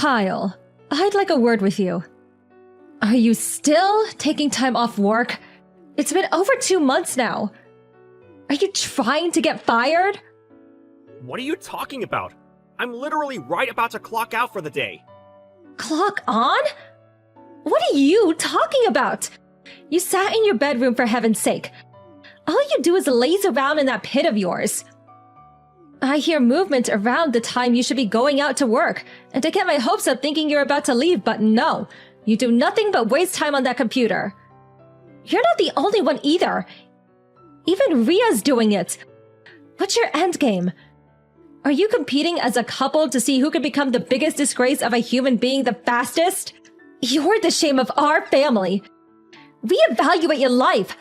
Kyle, I'd like a word with you. Are you still taking time off work? It's been over 2 months now. Are you trying to get fired? What are you talking about? I'm literally right about to clock out for the day. Clock on? What are you talking about? You sat in your bedroom for heaven's sake. All you do is laze around in that pit of yours. I hear movement around the time you should be going out to work, and I get my hopes up thinking you're about to leave, but no. You do nothing but waste time on that computer. You're not the only one either. Even Ria's doing it. What's your endgame? Are you competing as a couple to see who can become the biggest disgrace of a human being the fastest? You're the shame of our family. Reevaluate your life.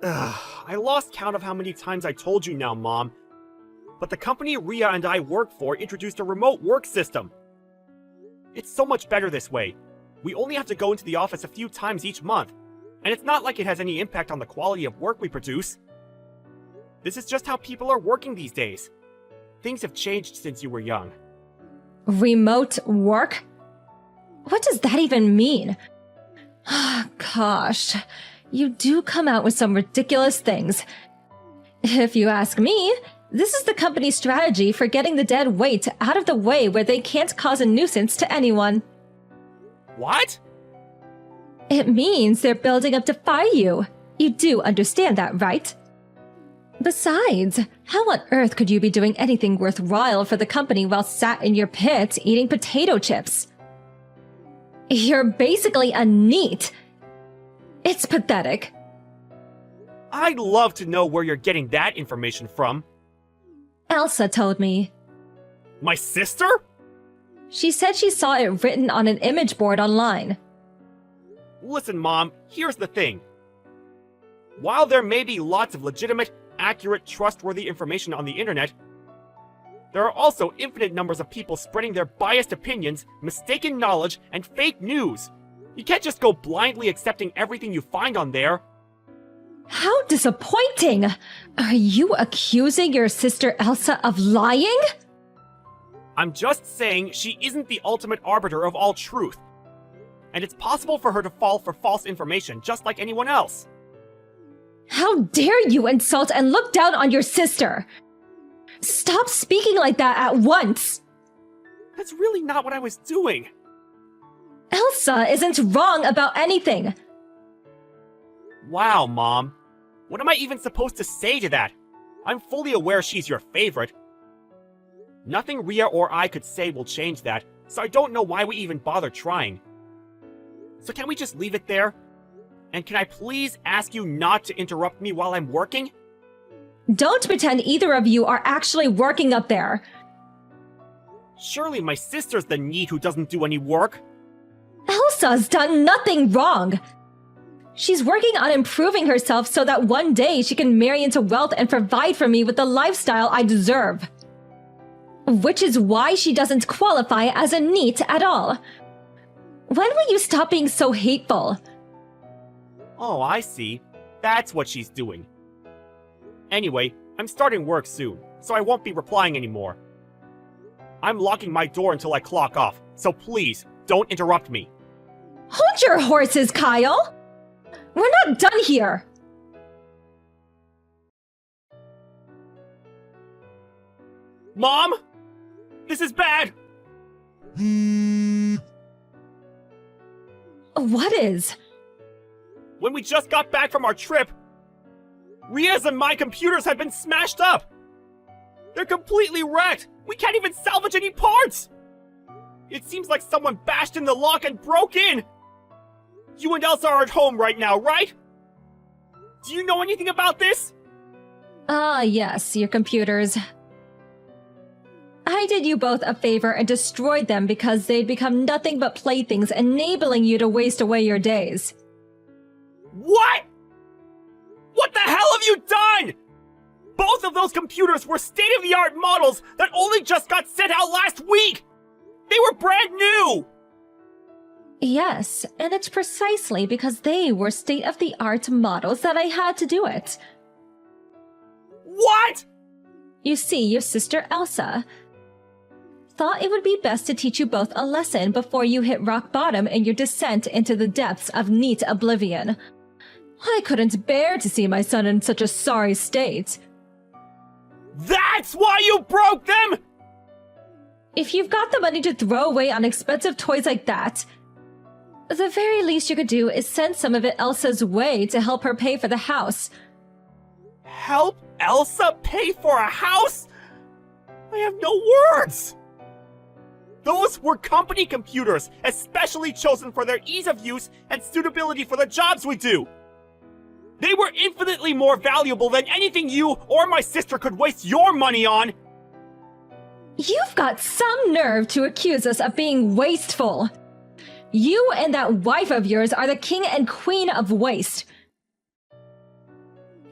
I lost count of how many times I told you now, Mom. But the company Ria and I work for introduced a remote work system. It's so much better this way. We only have to go into the office a few times each month, and it's not like it has any impact on the quality of work we produce. This is just how people are working these days. Things have changed since you were young. Remote work? What does that even mean? Gosh, you do come out with some ridiculous things. If you ask me, this is the company's strategy for getting the dead weight out of the way where they can't cause a nuisance to anyone. What? It means they're building up to fire you. You do understand that, right? Besides, how on earth could you be doing anything worthwhile for the company while sat in your pit eating potato chips? You're basically a NEET. It's pathetic. I'd love to know where you're getting that information from. Elsa told me. My sister? She said she saw it written on an image board online. Listen, Mom, here's the thing. While there may be lots of legitimate, accurate, trustworthy information on the internet, there are also infinite numbers of people spreading their biased opinions, mistaken knowledge, and fake news. You can't just go blindly accepting everything you find on there. How disappointing! Are you accusing your sister Elsa of lying? I'm just saying she isn't the ultimate arbiter of all truth. And it's possible for her to fall for false information just like anyone else. How dare you insult and look down on your sister! Stop speaking like that at once! That's really not what I was doing. Elsa isn't wrong about anything. Wow, Mom. What am I even supposed to say to that? I'm fully aware she's your favorite. Nothing Ria or I could say will change that, so I don't know why we even bother trying. So can we just leave it there? And can I please ask you not to interrupt me while I'm working? Don't pretend either of you are actually working up there. Surely my sister's the NEET who doesn't do any work. Elsa's done nothing wrong. She's working on improving herself so that one day she can marry into wealth and provide for me with the lifestyle I deserve. Which is why she doesn't qualify as a NEET at all. When will you stop being so hateful? Oh, I see. That's what she's doing. Anyway, I'm starting work soon, so I won't be replying anymore. I'm locking my door until I clock off, so please, don't interrupt me. Hold your horses, Kyle! We're not done here! Mom? This is bad! What is? When we just got back from our trip, Ria's and my computers have been smashed up! They're completely wrecked! We can't even salvage any parts! It seems like someone bashed in the lock and broke in! You and Elsa are at home right now, right? Do you know anything about this? Ah, yes, your computers. I did you both a favor and destroyed them because they'd become nothing but playthings, enabling you to waste away your days. What? What the hell have you done? Both of those computers were state-of-the-art models that only just got sent out last week! They were brand new! Yes, and it's precisely because they were state-of-the-art models that I had to do it. What? You see, your sister Elsa. thought it would be best to teach you both a lesson before you hit rock bottom in your descent into the depths of neat oblivion. I couldn't bear to see my son in such a sorry state. That's why you broke them?! If you've got the money to throw away on expensive toys like that, the very least you could do is send some of it Elsa's way to help her pay for the house. Help Elsa pay for a house? I have no words! Those were company computers, especially chosen for their ease of use and suitability for the jobs we do. They were infinitely more valuable than anything you or my sister could waste your money on! You've got some nerve to accuse us of being wasteful. You and that wife of yours are the king and queen of waste.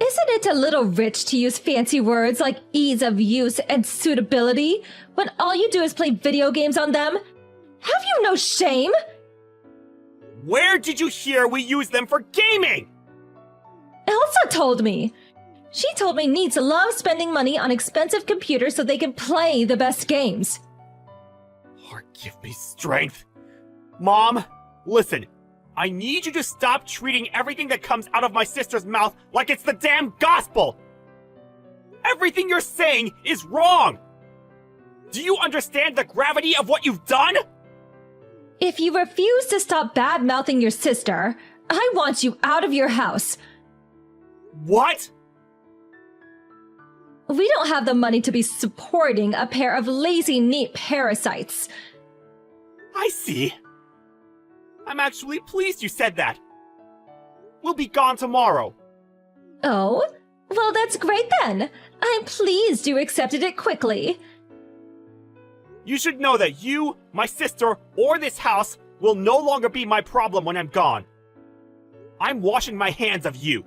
Isn't it a little rich to use fancy words like ease of use and suitability when all you do is play video games on them? Have you no shame? Where did you hear we use them for gaming? Elsa told me. She told me needs love spending money on expensive computers so they can play the best games. Lord, give me strength. Mom, listen. I need you to stop treating everything that comes out of my sister's mouth like it's the damn gospel! Everything you're saying is wrong! Do you understand the gravity of what you've done? If you refuse to stop bad-mouthing your sister, I want you out of your house. What? We don't have the money to be supporting a pair of lazy, neat parasites. I see. I'm actually pleased you said that. We'll be gone tomorrow. Oh? Well, that's great then. I'm pleased you accepted it quickly. You should know that you, my sister, or this house will no longer be my problem when I'm gone. I'm washing my hands of you.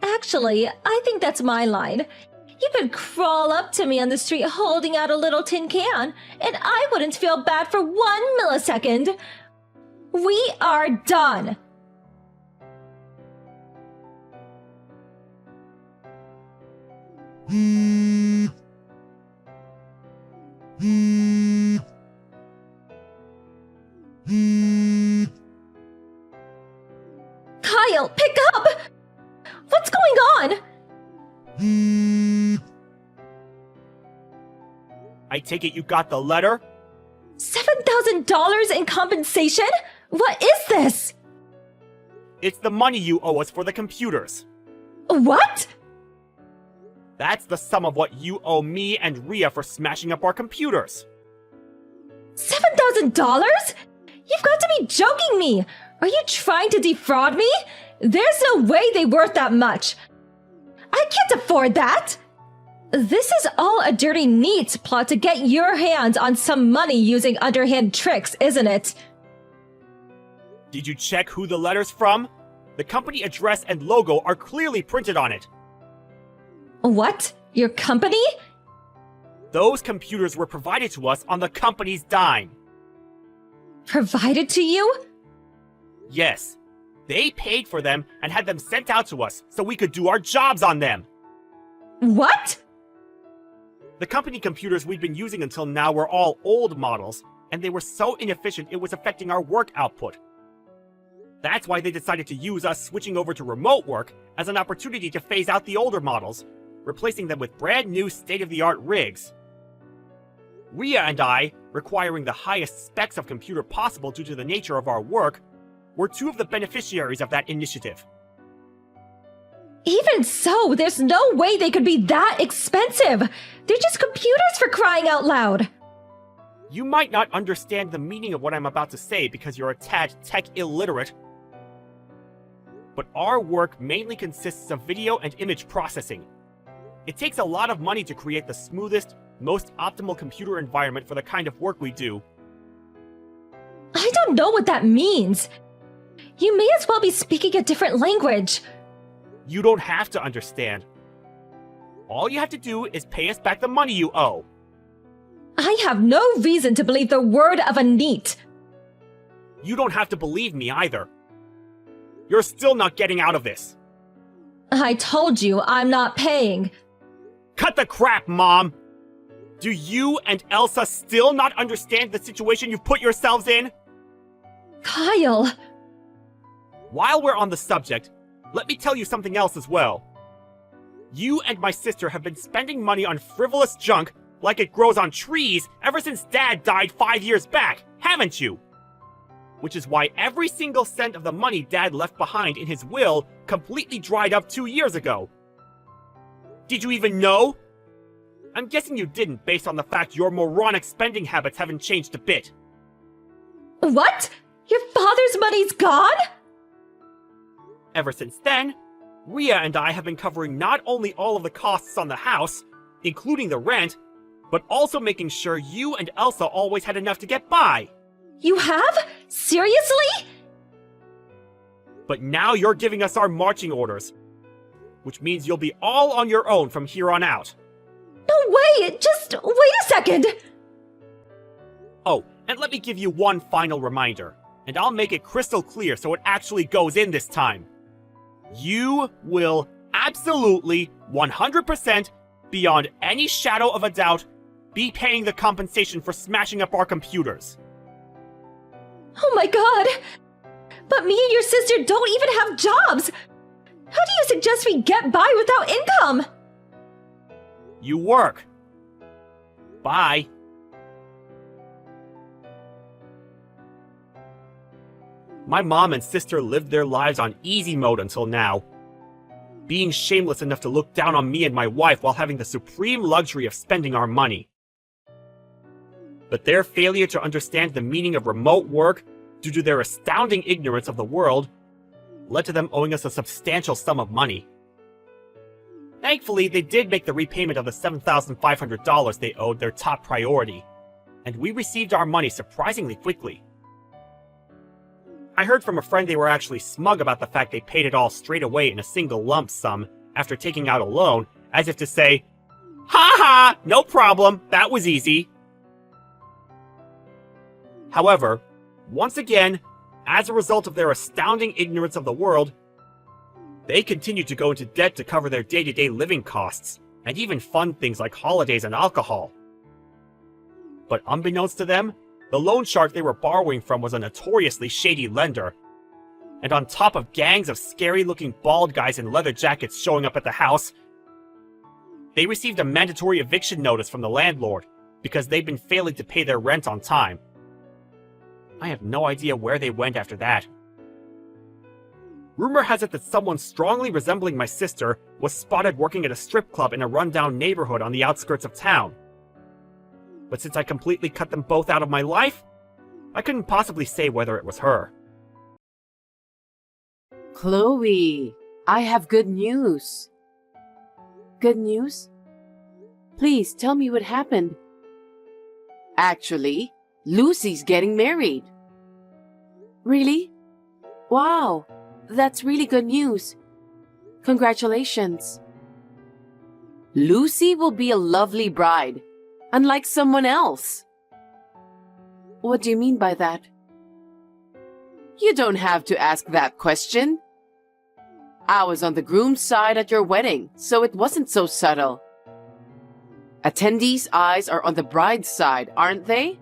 Actually, I think that's my line. You could crawl up to me on the street holding out a little tin can, and I wouldn't feel bad for 1 millisecond. We are done. Kyle, pick up! What's going on? I take it you got the letter? $7,000 in compensation? What is this? It's the money you owe us for the computers. What? That's the sum of what you owe me and Ria for smashing up our computers. $7,000? You've got to be joking me! Are you trying to defraud me? There's no way they're worth that much. I can't afford that! This is all a dirty neat plot to get your hands on some money using underhand tricks, isn't it? Did you check who the letter's from? The company address and logo are clearly printed on it. What? Your company? Those computers were provided to us on the company's dime. Provided to you? Yes. They paid for them and had them sent out to us so we could do our jobs on them. What? The company computers we'd been using until now were all old models, and they were so inefficient it was affecting our work output. That's why they decided to use us switching over to remote work as an opportunity to phase out the older models, replacing them with brand new state-of-the-art rigs. Ria and I, requiring the highest specs of computer possible due to the nature of our work, were two of the beneficiaries of that initiative. Even so, there's no way they could be that expensive! They're just computers for crying out loud! You might not understand the meaning of what I'm about to say because you're a tad tech illiterate, but our work mainly consists of video and image processing. It takes a lot of money to create the smoothest, most optimal computer environment for the kind of work we do. I don't know what that means! You may as well be speaking a different language! You don't have to understand. All you have to do is pay us back the money you owe. I have no reason to believe the word of a NEET! You don't have to believe me either. You're still not getting out of this. I told you I'm not paying. Cut the crap, Mom! Do you and Elsa still not understand the situation you've put yourselves in? Kyle! While we're on the subject, let me tell you something else as well. You and my sister have been spending money on frivolous junk like it grows on trees ever since Dad died 5 years back, haven't you? Which is why every single cent of the money Dad left behind in his will completely dried up 2 years ago. Did you even know? I'm guessing you didn't based on the fact your moronic spending habits haven't changed a bit. What? Your father's money's gone? Ever since then, Ria and I have been covering not only all of the costs on the house, including the rent, but also making sure you and Elsa always had enough to get by. You have? Seriously? But now you're giving us our marching orders, which means you'll be all on your own from here on out. No way! Just wait a second! Oh, and let me give you one final reminder, and I'll make it crystal clear so it actually goes in this time. You will absolutely, 100%, beyond any shadow of a doubt, be paying the compensation for smashing up our computers. Oh my god! But me and your sister don't even have jobs! How do you suggest we get by without income? You work. Bye. My mom and sister lived their lives on easy mode until now, being shameless enough to look down on me and my wife while having the supreme luxury of spending our money. But their failure to understand the meaning of remote work due to their astounding ignorance of the world led to them owing us a substantial sum of money. Thankfully, they did make the repayment of the $7,500 they owed their top priority, and we received our money surprisingly quickly. I heard from a friend they were actually smug about the fact they paid it all straight away in a single lump sum after taking out a loan, as if to say, "Ha ha, no problem, that was easy." However, once again, as a result of their astounding ignorance of the world, they continued to go into debt to cover their day-to-day living costs, and even fund things like holidays and alcohol. But unbeknownst to them, the loan shark they were borrowing from was a notoriously shady lender. And on top of gangs of scary-looking bald guys in leather jackets showing up at the house, they received a mandatory eviction notice from the landlord because they'd been failing to pay their rent on time. I have no idea where they went after that. Rumor has it that someone strongly resembling my sister was spotted working at a strip club in a rundown neighborhood on the outskirts of town. But since I completely cut them both out of my life, I couldn't possibly say whether it was her. Chloe, I have good news. Good news? Please tell me what happened. Actually, Lucy's getting married. Really? Wow, that's really good news. Congratulations. Lucy will be a lovely bride, unlike someone else. What do you mean by that? You don't have to ask that question. I was on the groom's side at your wedding, so it wasn't so subtle. Attendees' eyes are on the bride's side, aren't they?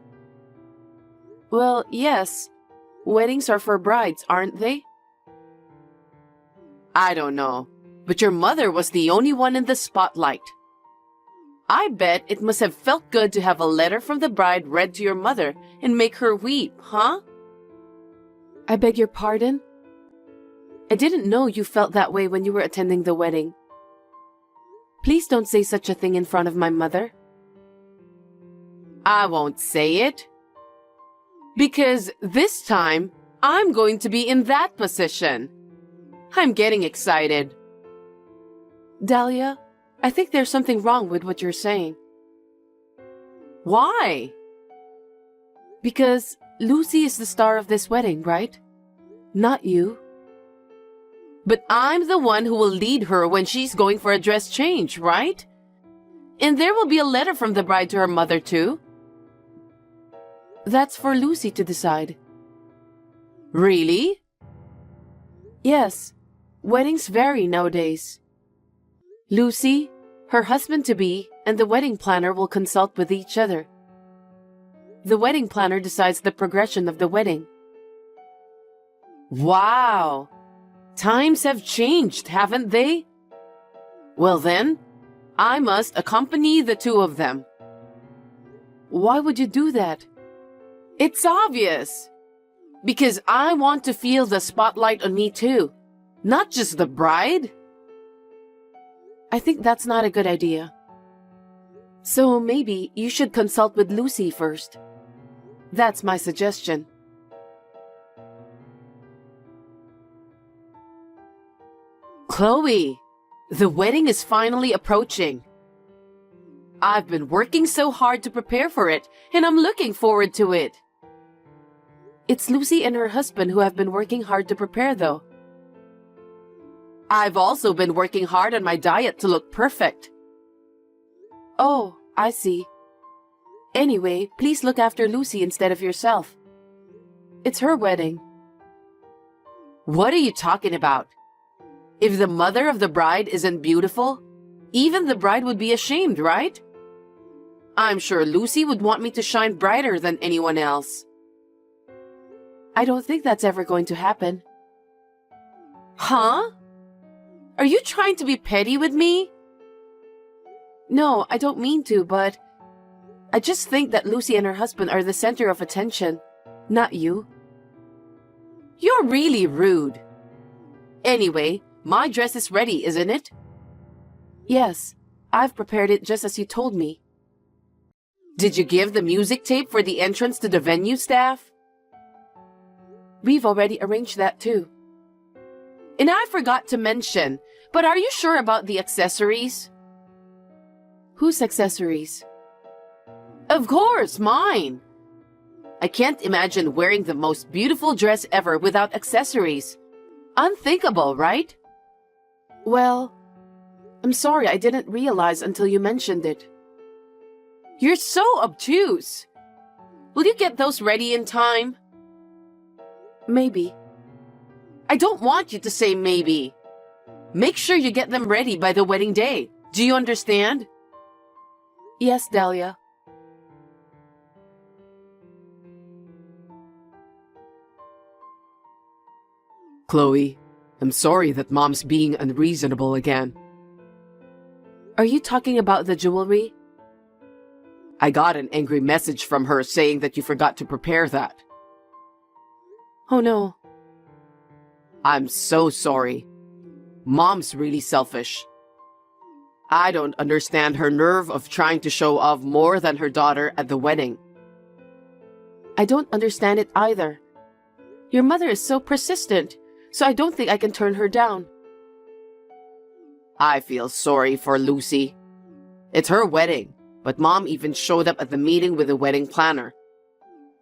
Well, yes. Weddings are for brides, aren't they? I don't know, but your mother was the only one in the spotlight. I bet it must have felt good to have a letter from the bride read to your mother and make her weep, huh? I beg your pardon? I didn't know you felt that way when you were attending the wedding. Please don't say such a thing in front of my mother. I won't say it. Because this time, I'm going to be in that position. I'm getting excited. Dahlia, I think there's something wrong with what you're saying. Why? Because Lucy is the star of this wedding, right? Not you. But I'm the one who will lead her when she's going for a dress change, right? And there will be a letter from the bride to her mother, too. That's for Lucy to decide. Really? Yes. Weddings vary nowadays. Lucy, her husband-to-be, and the wedding planner will consult with each other. The wedding planner decides the progression of the wedding. Wow! Times have changed, haven't they? Well then, I must accompany the two of them. Why would you do that? It's obvious. Because I want to feel the spotlight on me too, not just the bride. I think that's not a good idea. So maybe you should consult with Lucy first. That's my suggestion. Chloe, the wedding is finally approaching. I've been working so hard to prepare for it, and I'm looking forward to it. It's Lucy and her husband who have been working hard to prepare, though. I've also been working hard on my diet to look perfect. Oh, I see. Anyway, please look after Lucy instead of yourself. It's her wedding. What are you talking about? If the mother of the bride isn't beautiful, even the bride would be ashamed, right? I'm sure Lucy would want me to shine brighter than anyone else. I don't think that's ever going to happen. Huh? Are you trying to be petty with me? No, I don't mean to, but I just think that Lucy and her husband are the center of attention, not you. You're really rude. Anyway, my dress is ready, isn't it? Yes, I've prepared it just as you told me. Did you give the music tape for the entrance to the venue staff? We've already arranged that too. And I forgot to mention, but are you sure about the accessories? Whose accessories? Of course, mine. I can't imagine wearing the most beautiful dress ever without accessories. Unthinkable, right? Well, I'm sorry I didn't realize until you mentioned it. You're so obtuse. Will you get those ready in time? Maybe. I don't want you to say maybe. Make sure you get them ready by the wedding day. Do you understand? Yes, Dahlia. Chloe, I'm sorry that Mom's being unreasonable again. Are you talking about the jewelry? I got an angry message from her saying that you forgot to prepare that. Oh no. I'm so sorry. Mom's really selfish. I don't understand her nerve of trying to show off more than her daughter at the wedding. I don't understand it either. Your mother is so persistent, so I don't think I can turn her down. I feel sorry for Lucy. It's her wedding, but Mom even showed up at the meeting with the wedding planner.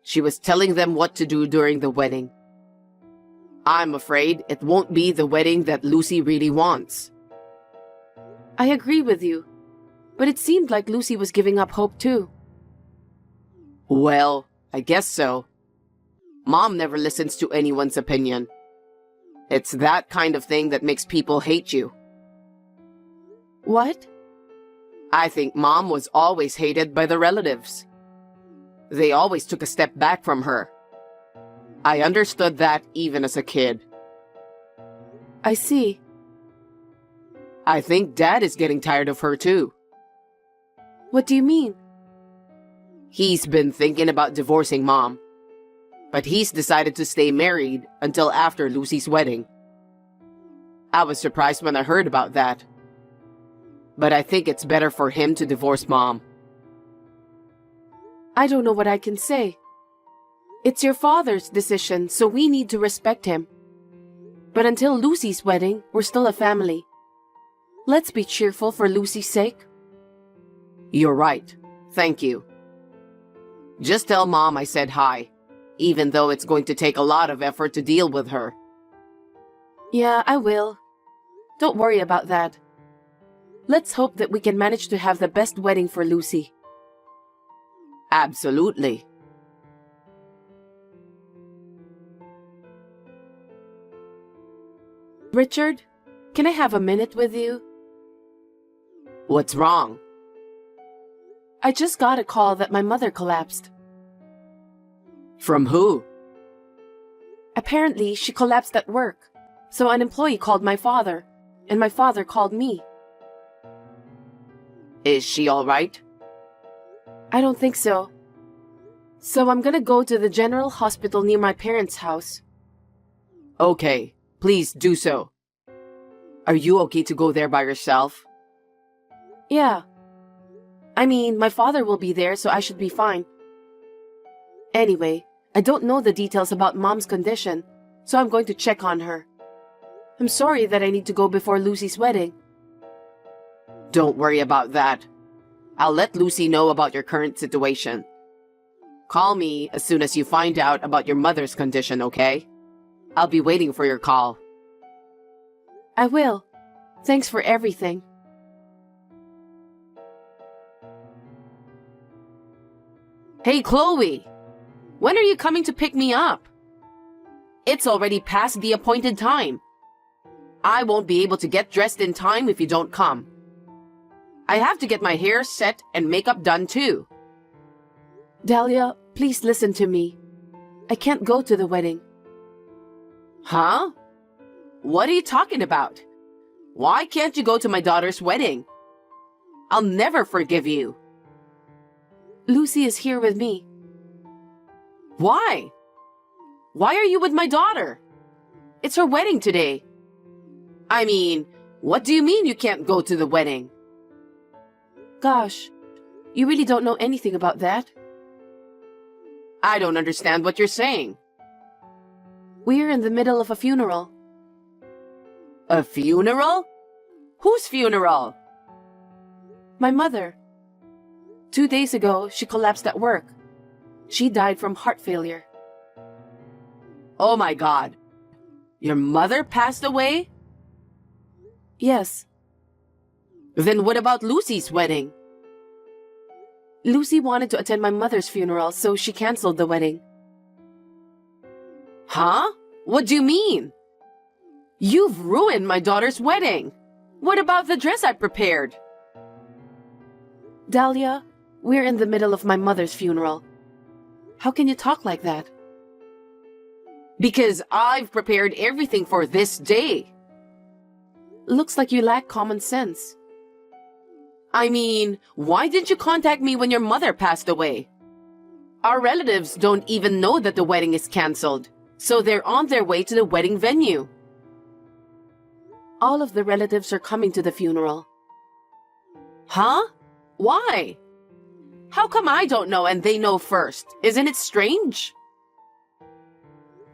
She was telling them what to do during the wedding. I'm afraid it won't be the wedding that Lucy really wants. I agree with you, but it seemed like Lucy was giving up hope too. Well, I guess so. Mom never listens to anyone's opinion. It's that kind of thing that makes people hate you. What? I think Mom was always hated by the relatives. They always took a step back from her. I understood that even as a kid. I see. I think Dad is getting tired of her too. What do you mean? He's been thinking about divorcing Mom, but he's decided to stay married until after Lucy's wedding. I was surprised when I heard about that. But I think it's better for him to divorce Mom. I don't know what I can say. It's your father's decision, so we need to respect him. But until Lucy's wedding, we're still a family. Let's be cheerful for Lucy's sake. You're right. Thank you. Just tell Mom I said hi, even though it's going to take a lot of effort to deal with her. Yeah, I will. Don't worry about that. Let's hope that we can manage to have the best wedding for Lucy. Absolutely. Richard, can I have a minute with you? What's wrong? I just got a call that my mother collapsed. From who? Apparently, she collapsed at work. So an employee called my father, and my father called me. Is she all right? I don't think so. So I'm gonna go to the general hospital near my parents' house. Okay, please do so. Are you okay to go there by yourself? Yeah. I mean, my father will be there, so I should be fine. Anyway, I don't know the details about Mom's condition, so I'm going to check on her. I'm sorry that I need to go before Lucy's wedding. Don't worry about that. I'll let Lucy know about your current situation. Call me as soon as you find out about your mother's condition, okay? I'll be waiting for your call. I will. Thanks for everything. Hey, Chloe! When are you coming to pick me up? It's already past the appointed time. I won't be able to get dressed in time if you don't come. I have to get my hair set and makeup done too. Dahlia, please listen to me. I can't go to the wedding. Huh? What are you talking about? Why can't you go to my daughter's wedding? I'll never forgive you. Lucy is here with me. Why? Why are you with my daughter? It's her wedding today. I mean, what do you mean you can't go to the wedding? Gosh, you really don't know anything about that? I don't understand what you're saying. We're in the middle of a funeral. A funeral? Whose funeral? My mother. 2 days ago, she collapsed at work. She died from heart failure. Oh my God. Your mother passed away? Yes. Then what about Lucy's wedding? Lucy wanted to attend my mother's funeral, so she canceled the wedding. Huh? What do you mean? You've ruined my daughter's wedding. What about the dress I prepared? Dahlia, we're in the middle of my mother's funeral. How can you talk like that? Because I've prepared everything for this day. Looks like you lack common sense. I mean, why didn't you contact me when your mother passed away? Our relatives don't even know that the wedding is canceled, so they're on their way to the wedding venue. All of the relatives are coming to the funeral. Huh? Why? How come I don't know and they know first? Isn't it strange?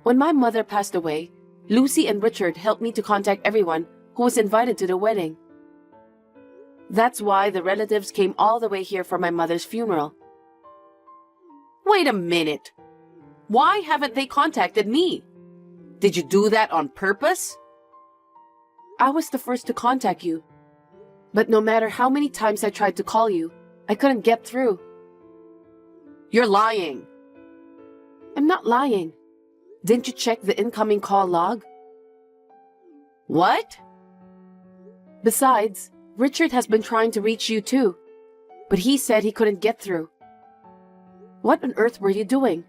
When my mother passed away, Lucy and Richard helped me to contact everyone who was invited to the wedding. That's why the relatives came all the way here for my mother's funeral. Wait a minute. Why haven't they contacted me? Did you do that on purpose? I was the first to contact you. But no matter how many times I tried to call you, I couldn't get through. You're lying. I'm not lying. Didn't you check the incoming call log? What? Besides, Richard has been trying to reach you too, but he said he couldn't get through. What on earth were you doing?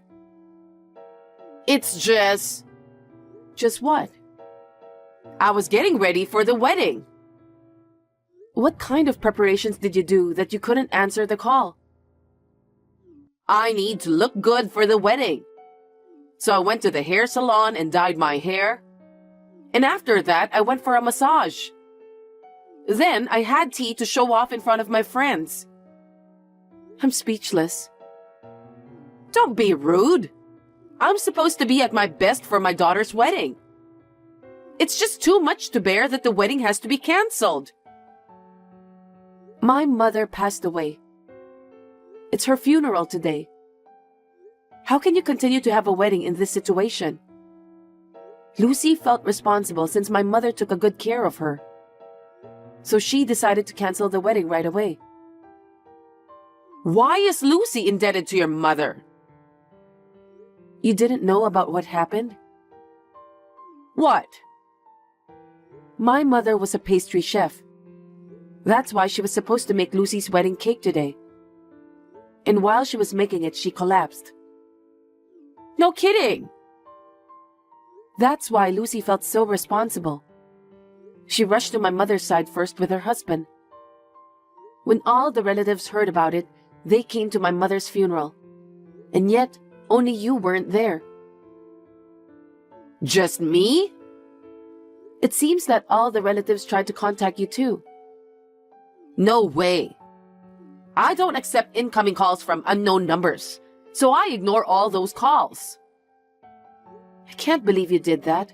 It's just... Just what? I was getting ready for the wedding. What kind of preparations did you do that you couldn't answer the call? I need to look good for the wedding. So I went to the hair salon and dyed my hair. And after that, I went for a massage. Then I had tea to show off in front of my friends. I'm speechless. Don't be rude. I'm supposed to be at my best for my daughter's wedding. It's just too much to bear that the wedding has to be canceled. My mother passed away. It's her funeral today. How can you continue to have a wedding in this situation? Lucy felt responsible since my mother took a good care of her. So she decided to cancel the wedding right away. Why is Lucy indebted to your mother? You didn't know about what happened? What? My mother was a pastry chef. That's why she was supposed to make Lucy's wedding cake today. And while she was making it, she collapsed. No kidding! That's why Lucy felt so responsible. She rushed to my mother's side first with her husband. When all the relatives heard about it, they came to my mother's funeral. And yet, only you weren't there. Just me? It seems that all the relatives tried to contact you too. No way. I don't accept incoming calls from unknown numbers, so I ignore all those calls. I can't believe you did that.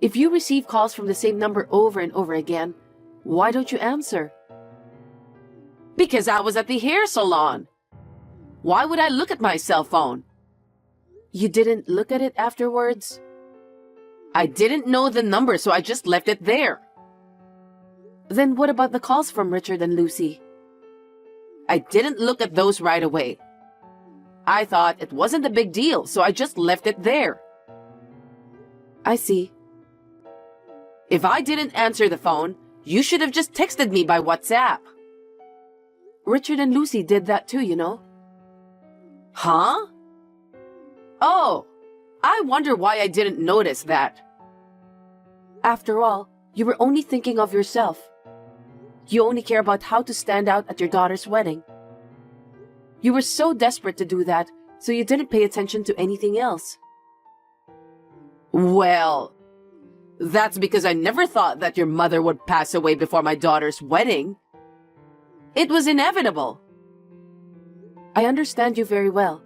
If you receive calls from the same number over and over again, why don't you answer? Because I was at the hair salon. Why would I look at my cell phone? You didn't look at it afterwards? I didn't know the number, so I just left it there. Then what about the calls from Richard and Lucy? I didn't look at those right away. I thought it wasn't a big deal, so I just left it there. I see. If I didn't answer the phone, you should have just texted me by WhatsApp. Richard and Lucy did that too, you know. Huh? Oh, I wonder why I didn't notice that. After all, you were only thinking of yourself. You only care about how to stand out at your daughter's wedding. You were so desperate to do that, so you didn't pay attention to anything else. Well, that's because I never thought that your mother would pass away before my daughter's wedding. It was inevitable. I understand you very well.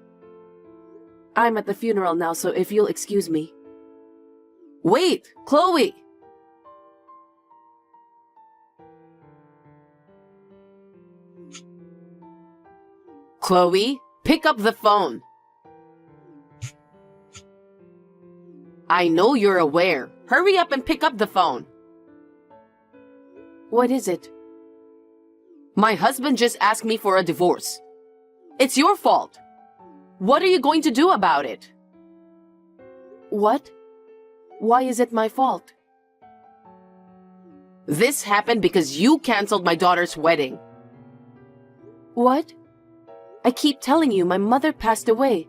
I'm at the funeral now, so if you'll excuse me. Wait, Chloe! Chloe, pick up the phone. I know you're aware. Hurry up and pick up the phone. What is it? My husband just asked me for a divorce. It's your fault. What are you going to do about it? What? Why is it my fault? This happened because you canceled my daughter's wedding. What? I keep telling you my mother passed away.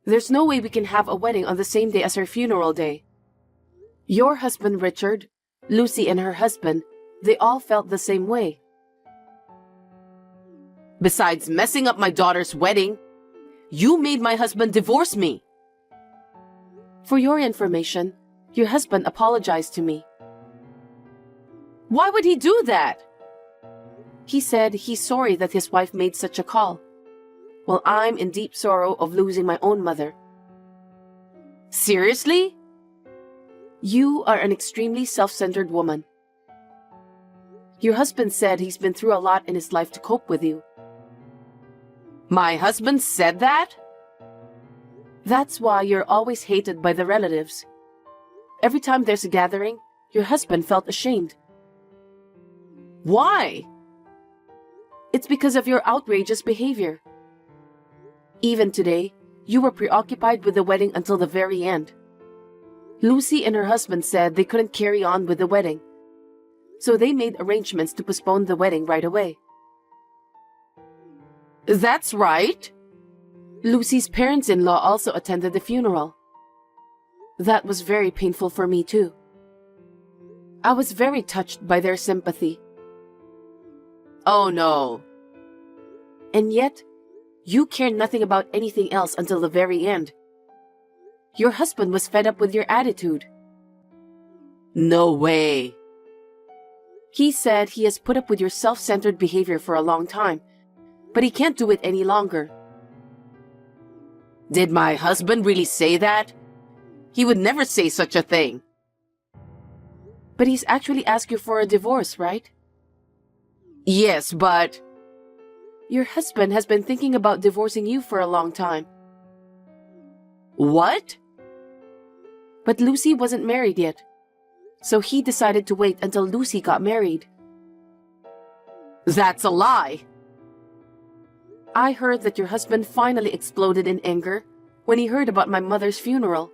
There's no way we can have a wedding on the same day as her funeral day. Your husband, Richard, Lucy and her husband, they all felt the same way. Besides messing up my daughter's wedding, you made my husband divorce me. For your information, your husband apologized to me. Why would he do that? He said he's sorry that his wife made such a call. Well, I'm in deep sorrow of losing my own mother. Seriously? You are an extremely self-centered woman. Your husband said he's been through a lot in his life to cope with you. My husband said that? That's why you're always hated by the relatives. Every time there's a gathering, your husband felt ashamed. Why? It's because of your outrageous behavior. Even today, you were preoccupied with the wedding until the very end. Lucy and her husband said they couldn't carry on with the wedding, so they made arrangements to postpone the wedding right away. That's right. Lucy's parents-in-law also attended the funeral. That was very painful for me too. I was very touched by their sympathy. Oh no. And yet, you cared nothing about anything else until the very end. Your husband was fed up with your attitude. No way. He said he has put up with your self-centered behavior for a long time, but he can't do it any longer. Did my husband really say that? He would never say such a thing. But he's actually asked you for a divorce, right? Yes, but... Your husband has been thinking about divorcing you for a long time. What? But Lucy wasn't married yet, so he decided to wait until Lucy got married. That's a lie. I heard that your husband finally exploded in anger when he heard about my mother's funeral.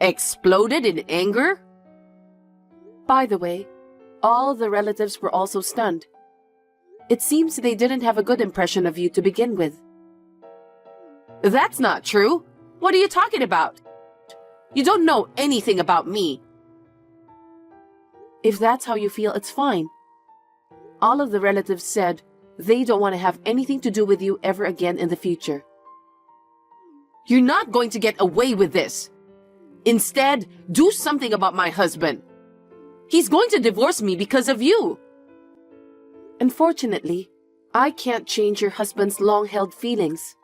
Exploded in anger? By the way, all the relatives were also stunned. It seems they didn't have a good impression of you to begin with. That's not true. What are you talking about? You don't know anything about me. If that's how you feel, it's fine. All of the relatives said they don't want to have anything to do with you ever again in the future. You're not going to get away with this. Instead, do something about my husband. He's going to divorce me because of you. Unfortunately, I can't change your husband's long-held feelings.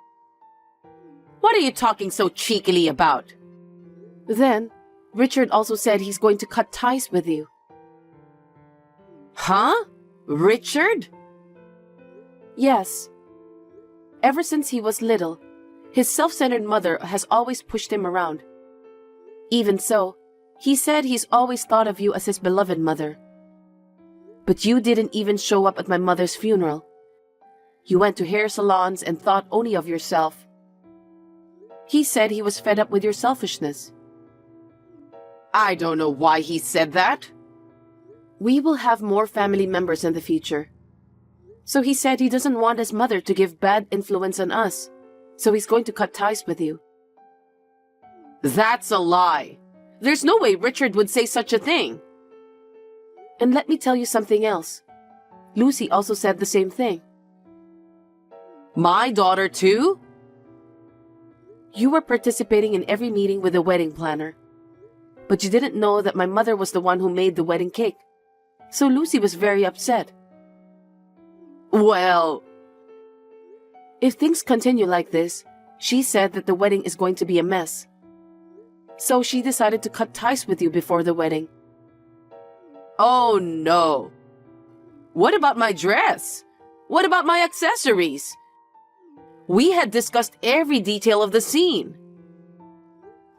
What are you talking so cheekily about? Then, Richard also said he's going to cut ties with you. Huh? Richard? Yes. Ever since he was little, his self-centered mother has always pushed him around. Even so, he said he's always thought of you as his beloved mother. But you didn't even show up at my mother's funeral. You went to hair salons and thought only of yourself. He said he was fed up with your selfishness. I don't know why he said that. We will have more family members in the future. So he said he doesn't want his mother to give bad influence on us, so he's going to cut ties with you. That's a lie. There's no way Richard would say such a thing. And let me tell you something else. Lucy also said the same thing. My daughter too? You were participating in every meeting with the wedding planner. But you didn't know that my mother was the one who made the wedding cake. So Lucy was very upset. Well, if things continue like this, she said that the wedding is going to be a mess. So she decided to cut ties with you before the wedding. Oh no. What about my dress? What about my accessories? We had discussed every detail of the scene.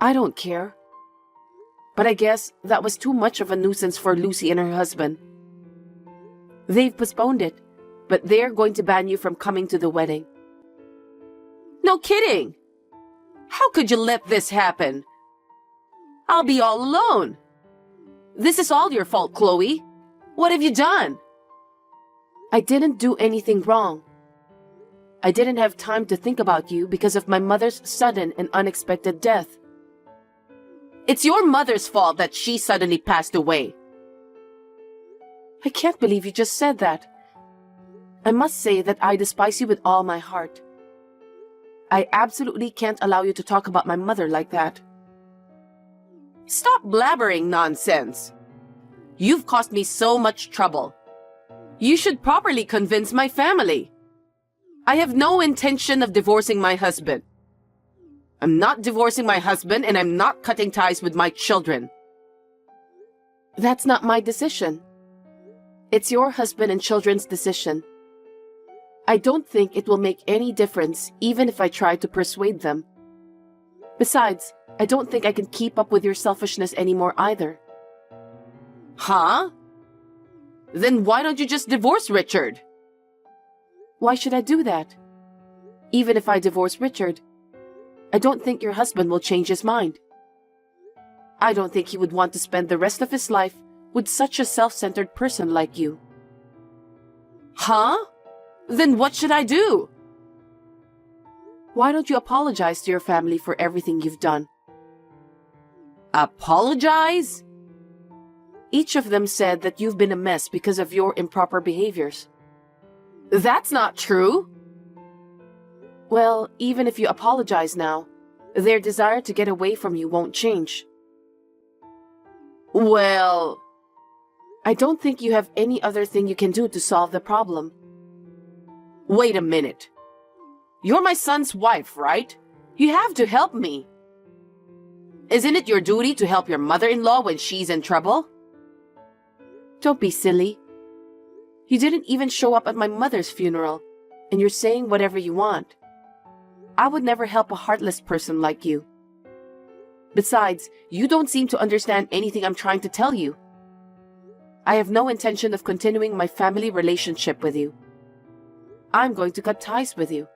I don't care. But I guess that was too much of a nuisance for Lucy and her husband. They've postponed it, but they're going to ban you from coming to the wedding. No kidding! How could you let this happen? I'll be all alone. This is all your fault, Chloe. What have you done? I didn't do anything wrong. I didn't have time to think about you because of my mother's sudden and unexpected death. It's your mother's fault that she suddenly passed away. I can't believe you just said that. I must say that I despise you with all my heart. I absolutely can't allow you to talk about my mother like that. Stop blabbering nonsense. You've caused me so much trouble. You should properly convince my family. I have no intention of divorcing my husband. I'm not divorcing my husband and I'm not cutting ties with my children. That's not my decision. It's your husband and children's decision. I don't think it will make any difference even if I try to persuade them. Besides, I don't think I can keep up with your selfishness anymore either. Huh? Then why don't you just divorce Richard? Why should I do that? Even if I divorce Richard, I don't think your husband will change his mind. I don't think he would want to spend the rest of his life with such a self-centered person like you. Huh? Then what should I do? Why don't you apologize to your family for everything you've done? Apologize? Each of them said that you've been a mess because of your improper behaviors. That's not true. Well, even if you apologize now, their desire to get away from you won't change. Well, I don't think you have any other thing you can do to solve the problem. Wait a minute. You're my son's wife, right? You have to help me. Isn't it your duty to help your mother-in-law when she's in trouble? Don't be silly. You didn't even show up at my mother's funeral, and you're saying whatever you want. I would never help a heartless person like you. Besides, you don't seem to understand anything I'm trying to tell you. I have no intention of continuing my family relationship with you. I'm going to cut ties with you.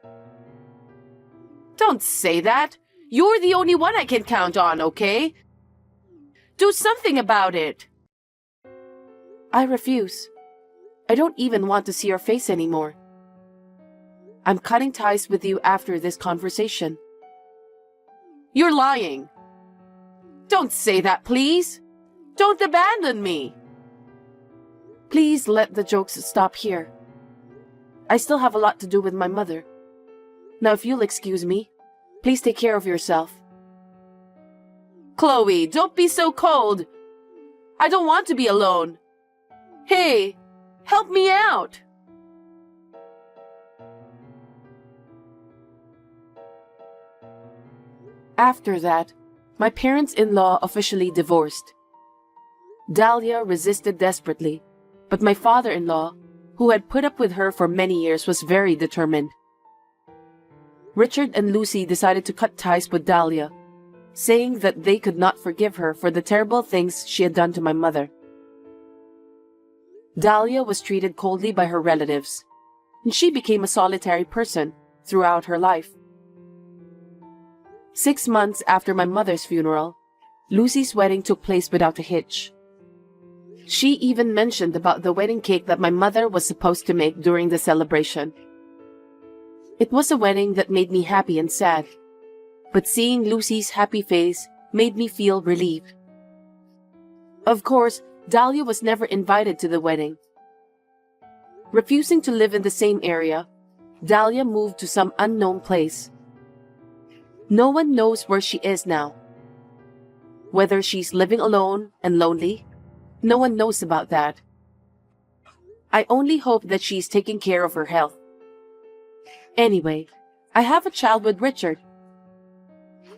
Don't say that. You're the only one I can count on, okay? Do something about it. I refuse. I don't even want to see your face anymore. I'm cutting ties with you after this conversation. You're lying. Don't say that, please. Don't abandon me. Please let the jokes stop here. I still have a lot to do with my mother. Now, if you'll excuse me, please take care of yourself. Chloe, don't be so cold. I don't want to be alone. Hey, help me out. After that, my parents-in-law officially divorced. Dahlia resisted desperately, but my father-in-law, who had put up with her for many years, was very determined. Richard and Lucy decided to cut ties with Dahlia, saying that they could not forgive her for the terrible things she had done to my mother. Dahlia was treated coldly by her relatives, and she became a solitary person throughout her life. 6 months after my mother's funeral, Lucy's wedding took place without a hitch. She even mentioned about the wedding cake that my mother was supposed to make during the celebration. It was a wedding that made me happy and sad, but seeing Lucy's happy face made me feel relieved. Of course, Dahlia was never invited to the wedding. Refusing to live in the same area, Dahlia moved to some unknown place. No one knows where she is now. Whether she's living alone and lonely, no one knows about that. I only hope that she's taking care of her health. Anyway, I have a child with Richard.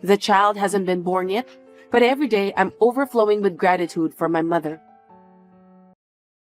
The child hasn't been born yet, but every day I'm overflowing with gratitude for my mother.